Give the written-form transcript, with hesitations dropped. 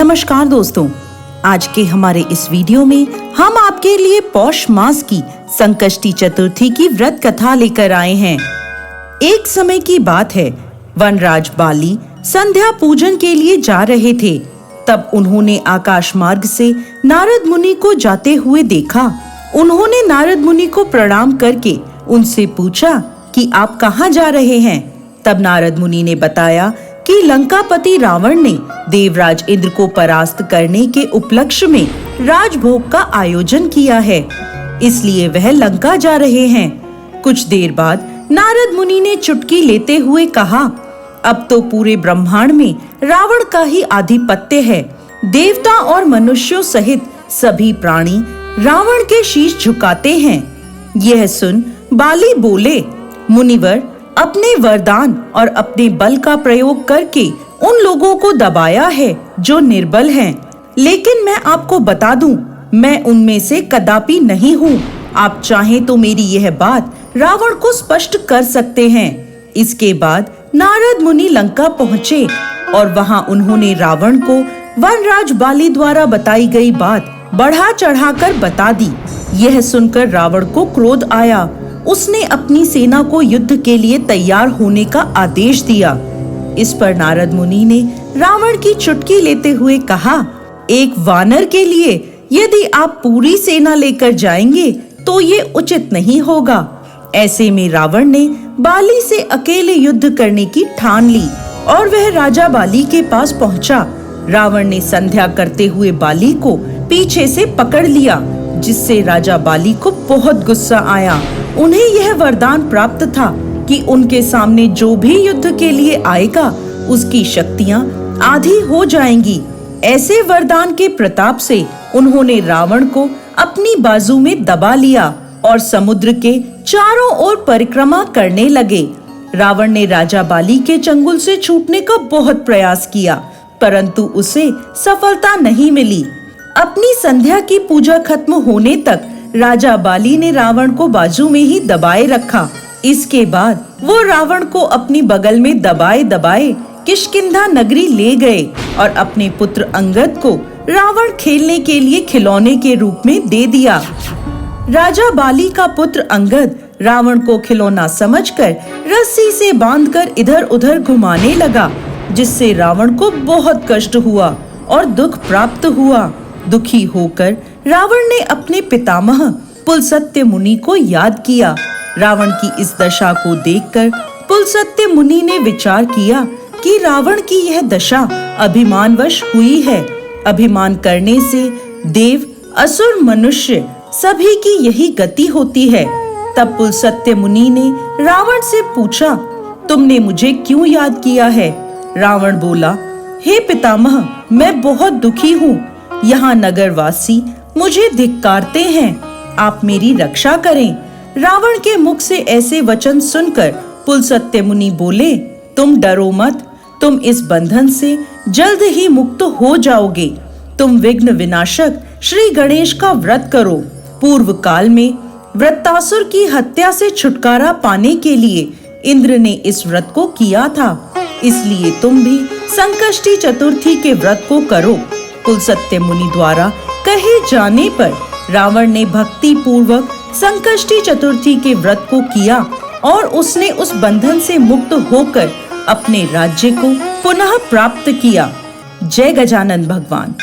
नमस्कार दोस्तों, आज के हमारे इस वीडियो में हम आपके लिए पौष मास की संकष्टी चतुर्थी की व्रत कथा लेकर आए हैं। एक समय की बात है, वनराज बाली संध्या पूजन के लिए जा रहे थे। तब उन्होंने आकाश मार्ग से नारद मुनि को जाते हुए देखा। उन्होंने नारद मुनि को प्रणाम करके उनसे पूछा कि आप कहाँ जा रहे हैं। तब नारद मुनि ने बताया कि लंकापति रावण ने देवराज इंद्र को परास्त करने के उपलक्ष्य में राजभोग का आयोजन किया है, इसलिए वह लंका जा रहे हैं। कुछ देर बाद नारद मुनि ने चुटकी लेते हुए कहा, अब तो पूरे ब्रह्मांड में रावण का ही आधिपत्य है। देवता और मनुष्यों सहित सभी प्राणी रावण के शीश झुकाते हैं। यह सुन बाली बोले, मुनिवर, अपने वरदान और अपने बल का प्रयोग करके उन लोगों को दबाया है जो निर्बल हैं। लेकिन मैं आपको बता दूं, मैं उनमें से कदापि नहीं हूँ। आप चाहें तो मेरी यह बात रावण को स्पष्ट कर सकते हैं। इसके बाद नारद मुनि लंका पहुँचे और वहाँ उन्होंने रावण को वनराज बाली द्वारा बताई गई बात बढ़ा चढ़ाकर बता दी। यह सुनकर रावण को क्रोध आया। उसने अपनी सेना को युद्ध के लिए तैयार होने का आदेश दिया। इस पर नारद मुनि ने रावण की चुटकी लेते हुए कहा, एक वानर के लिए यदि आप पूरी सेना लेकर जाएंगे तो ये उचित नहीं होगा। ऐसे में रावण ने बाली से अकेले युद्ध करने की ठान ली और वह राजा बाली के पास पहुंचा। रावण ने संध्या करते हुए बाली को पीछे से पकड़ लिया, जिससे राजा बाली को बहुत गुस्सा आया। उन्हें यह वरदान प्राप्त था कि उनके सामने जो भी युद्ध के लिए आएगा उसकी शक्तियां आधी हो जाएंगी। ऐसे वरदान के प्रताप से उन्होंने रावण को अपनी बाजू में दबा लिया और समुद्र के चारों ओर परिक्रमा करने लगे। रावण ने राजा बाली के चंगुल से छूटने का बहुत प्रयास किया, परंतु उसे सफलता नहीं मिली। अपनी संध्या की पूजा खत्म होने तक राजा बाली ने रावण को बाजू में ही दबाए रखा। इसके बाद वो रावण को अपनी बगल में दबाए दबाए किष्किंधा नगरी ले गए और अपने पुत्र अंगद को रावण खेलने के लिए खिलौने के रूप में दे दिया। राजा बाली का पुत्र अंगद रावण को खिलौना समझकर रस्सी से बांधकर इधर उधर घुमाने लगा, जिससे रावण को बहुत कष्ट हुआ और दुख प्राप्त हुआ। दुखी होकर रावण ने अपने पितामह पुलस्त्य मुनि को याद किया। रावण की इस दशा को देखकर पुलस्त्य मुनि ने विचार किया कि रावण की यह दशा अभिमानवश हुई है। अभिमान करने से देव, असुर, मनुष्य सभी की यही गति होती है। तब पुलस्त्य मुनि ने रावण से पूछा, तुमने मुझे क्यों याद किया है? रावण बोला, हे पितामह, मैं बहुत दुखी हूँ। यहाँ नगरवासी मुझे धिक्कारते हैं, आप मेरी रक्षा करें। रावण के मुख से ऐसे वचन सुनकर पुलस्त्य मुनि बोले, तुम डरो मत, तुम इस बंधन से जल्द ही मुक्त हो जाओगे। तुम विघ्न विनाशक श्री गणेश का व्रत करो। पूर्व काल में वृत्तासुर की हत्या से छुटकारा पाने के लिए इंद्र ने इस व्रत को किया था, इसलिए तुम भी संकष्टी चतुर्थी के व्रत को करो। पुलस्त्य मुनि द्वारा कहे जाने पर रावण ने भक्ति पूर्वक संकष्टी चतुर्थी के व्रत को किया और उसने उस बंधन से मुक्त होकर अपने राज्य को पुनः प्राप्त किया। जय गजानन भगवान।